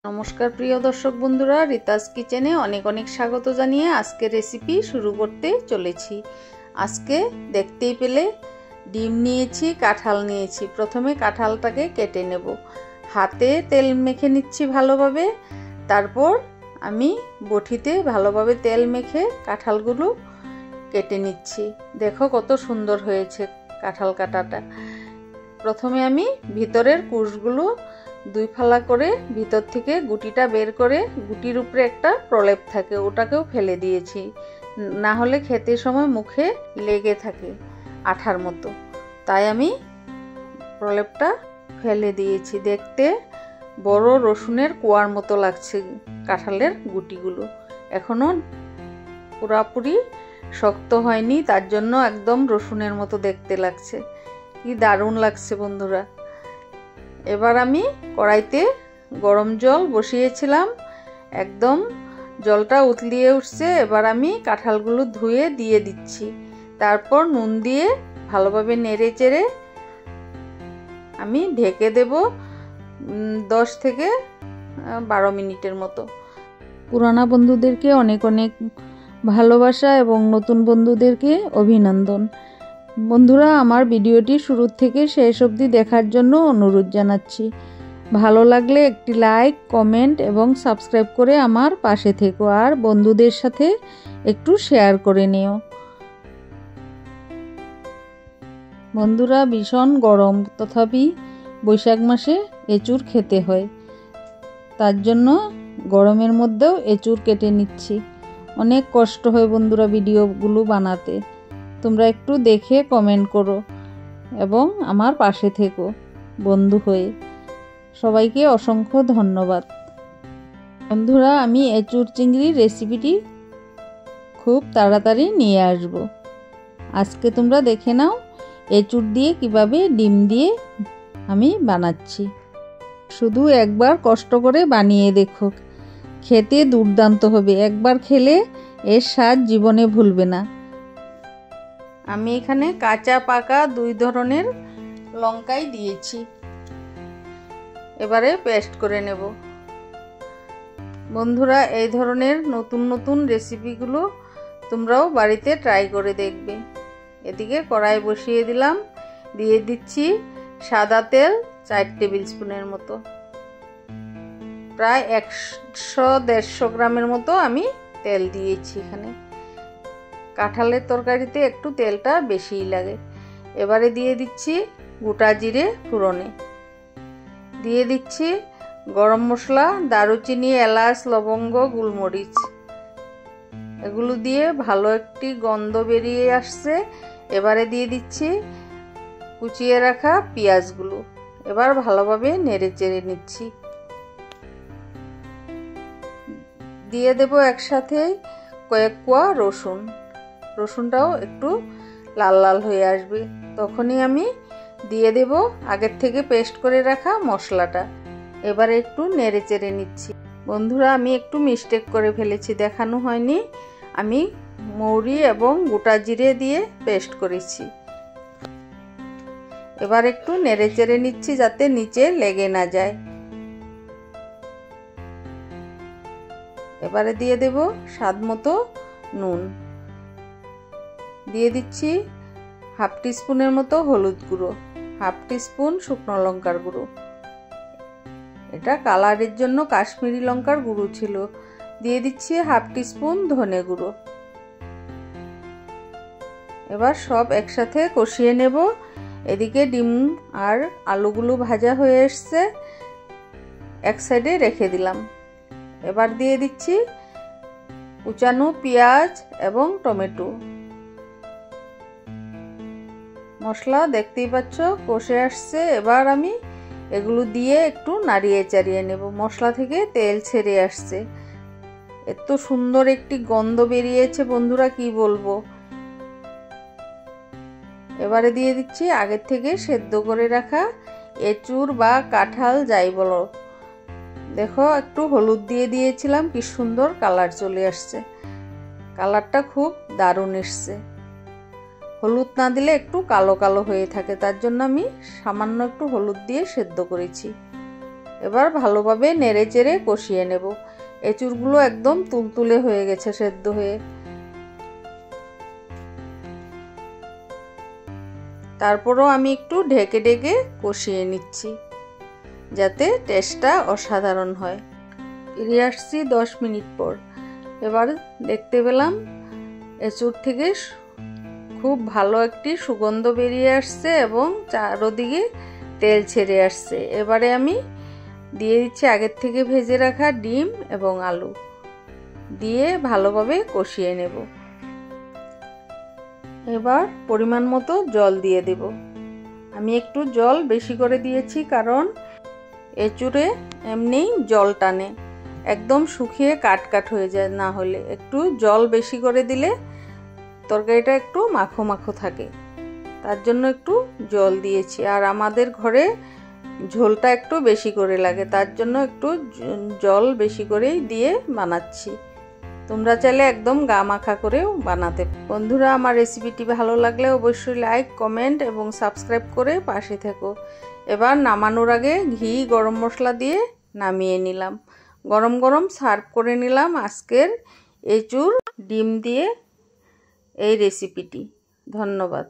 নমস্কার প্রিয় দর্শক বন্ধুরা, রিতাস কিচেনে অনেক অনেক স্বাগত জানিয়ে আজকে রেসিপি শুরু করতে চলেছি। আজকে দেখতেই পেলে ডিম নিয়েছি, কাঁঠাল নিয়েছি। প্রথমে কাঁঠালটাকে কেটে নেব, হাতে তেল মেখে নিচ্ছি ভালোভাবে। তারপর আমি বটিতে ভালোভাবে তেল মেখে কাঁঠালগুলো কেটে নিচ্ছি। দেখো কত সুন্দর হয়েছে কাঁঠাল কাটাটা। প্রথমে আমি ভিতরের কুশগুলো দুই ফালা করে ভিতর থেকে গুটিটা বের করে, গুটির উপরে একটা প্রলেপ থাকে ওটাকেও ফেলে দিয়েছি, না হলে খেতে সময় মুখে লেগে থাকে আঠার মতো, তাই আমি প্রলেপটা ফেলে দিয়েছি। দেখতে বড় রসুনের কোয়ার মতো লাগছে কাঁঠালের গুটিগুলো, এখনো পুরাপুরি শক্ত হয়নি, তার জন্য একদম রসুনের মতো দেখতে লাগছে। কি দারুণ লাগছে বন্ধুরা। এবার আমি কড়াইতে গরম জল বসিয়েছিলাম, একদম জলটা উতলিয়ে উঠছে। এবার আমি কাঁঠালগুলো ধুয়ে দিয়ে দিচ্ছি, তারপর নুন দিয়ে ভালোভাবে নেড়ে চেড়ে আমি ঢেকে দেব 10 থেকে 12 মিনিটের মতো। পুরানা বন্ধুদেরকে অনেক অনেক ভালোবাসা এবং নতুন বন্ধুদেরকে অভিনন্দন। বন্ধুরা, আমার ভিডিওটি শুরু থেকে শেষ অবধি দেখার জন্য অনুরোধ জানাচ্ছি। ভালো লাগলে একটি লাইক, কমেন্ট এবং সাবস্ক্রাইব করে আমার পাশে থেকো, আর বন্ধুদের সাথে একটু শেয়ার করে নিও। বন্ধুরা, ভীষণ গরম, তথাপি বৈশাখ মাসে এঁচুড় খেতে হয়, তার জন্য গরমের মধ্যেও এঁচুড় কেটে নিচ্ছি। অনেক কষ্ট হয় বন্ধুরা ভিডিওগুলো বানাতে। তোমরা একটু দেখে কমেন্ট করো এবং আমার পাশে থেকো বন্ধু হয়ে। সবাইকে অসংখ্য ধন্যবাদ। বন্ধুরা, আমি এঁচুড় চিংড়ির রেসিপিটি খুব তাড়াতাড়ি নিয়ে আসব। আজকে তোমরা দেখে নাও এঁচুড় দিয়ে কিভাবে ডিম দিয়ে আমি বানাচ্ছি। শুধু একবার কষ্ট করে বানিয়ে দেখো, খেতে দুর্দান্ত হবে। একবার খেলে এর স্বাদ জীবনে ভুলবে না। আমি এখানে কাঁচা পাকা দুই ধরনের লঙ্কাই দিয়েছি, এবারে পেস্ট করে নেব। বন্ধুরা, এই ধরনের নতুন নতুন রেসিপিগুলো তোমরাও বাড়িতে ট্রাই করে দেখবে। এদিকে কড়াই বসিয়ে দিলাম, দিয়ে দিচ্ছি সাদা তেল 4 টেবিল স্পুনের মতো, প্রায় 100-150 গ্রামের মতো আমি তেল দিয়েছি এখানে। কাঁঠালের তরকারিতে একটু তেলটা বেশিই লাগে। এবারে দিয়ে দিচ্ছি গোটা জিরে ফোড়নে, দিয়ে দিচ্ছি গরম মশলা, দারুচিনি, এলাচ, লবঙ্গ, গোলমরিচ। এগুলো দিয়ে ভালো একটি গন্ধ বেরিয়ে আসছে। এবারে দিয়ে দিচ্ছি কুচিয়ে রাখা পেঁয়াজগুলো। এবার ভালোভাবে নেড়ে চেড়ে নিচ্ছি। দিয়ে দেব একসাথে কয়েক কোয়া রসুন। রসুনটাও একটু লাল লাল হয়ে আসবে, তখনই আমি দিয়ে দেব আগের থেকে পেস্ট করে রাখা মশলাটা। এবারে একটু নেড়ে চেড়ে নিচ্ছি। বন্ধুরা, আমি একটু মিস্টেক করে ফেলেছি, দেখানো হয়নি। আমি মৌরি এবং গোটা জিরে দিয়ে পেস্ট করেছি। এবার একটু নেড়ে চেড়ে নিচ্ছি যাতে নিচে লেগে না যায়। এবারে দিয়ে দেব স্বাদ মতো নুন, দিয়ে দিচ্ছি হাফ টিস্পুনের মতো হলুদ গুঁড়ো, হাফ টিস্পুন শুকনো লঙ্কার গুঁড়ো। এটা কালারের জন্য কাশ্মীরি লঙ্কার গুঁড়ো ছিল। দিয়ে দিচ্ছি হাফ টিস্পুন ধনে গুঁড়ো। এবার সব একসাথে কষিয়ে নেব। এদিকে ডিম আর আলুগুলো ভাজা হয়ে এসছে, এক সাইডে রেখে দিলাম। এবার দিয়ে দিচ্ছি কুচানো পেঁয়াজ এবং টমেটো। মশলা দেখতেই পাচ্ছ কষে আসছে। এবার আমি এগুলো দিয়ে একটু নাড়িয়ে চাড়িয়ে নেব। মশলা থেকে তেল ছেড়ে আসছে, এত সুন্দর একটি গন্ধ বেরিয়েছে বন্ধুরা, কি বলবো। এবারে দিয়ে দিচ্ছি আগের থেকে সেদ্ধ করে রাখা এঁচুড় বা কাঁঠাল যাই বলো। দেখো একটু হলুদ দিয়ে দিয়েছিলাম, কি সুন্দর কালার চলে আসছে। কালারটা খুব দারুণ এসছে। হলুদ না দিলে একটু কালো কালো হয়ে থাকে, তার জন্য আমি সামান্য একটু হলুদ দিয়ে সেদ্ধ করেছি। এবার ভালোভাবে নেড়ে চেড়ে কষিয়ে নেব। এঁচুড়গুলো একদম তুলতুলে হয়ে গেছে সেদ্ধ হয়ে। তারপরও আমি একটু ঢেকে ঢেকে কষিয়ে নিচ্ছি যাতে টেস্টটা অসাধারণ হয়। ফিরে আসছি 10 মিনিট পর। এবার দেখতে পেলাম এঁচুড় থেকে খুব ভালো একটি সুগন্ধ বেরিয়ে আসছে এবং চারদিকে তেল ছেড়ে আসছে। এবারে আমি দিয়ে দিচ্ছি আগের থেকে ভেজে রাখা ডিম এবং আলু, দিয়ে ভালোভাবে কষিয়ে নেব। এবার পরিমাণ মতো জল দিয়ে দেব। আমি একটু জল বেশি করে দিয়েছি কারণ এঁচুড়ে এমনিই জল টানে, একদম শুকিয়ে কাট হয়ে যায়। না হলে একটু জল বেশি করে দিলে তরকারিটা একটু মাখো মাখো থাকে, তার জন্য একটু জল দিয়েছি। আর আমাদের ঘরে ঝোলটা একটু বেশি করে লাগে, তার জন্য একটু জল বেশি করেই দিয়ে বানাচ্ছি। তোমরা চাইলে একদম গা মাখা করেও বানাতে। বন্ধুরা, আমার রেসিপিটি ভালো লাগলে অবশ্যই লাইক, কমেন্ট এবং সাবস্ক্রাইব করে পাশে থেকো। এবার নামানোর আগে ঘি, গরম মশলা দিয়ে নামিয়ে নিলাম। গরম গরম সার্ভ করে নিলাম আজকের এঁচুড় ডিম দিয়ে এই রেসিপিটি। ধন্যবাদ।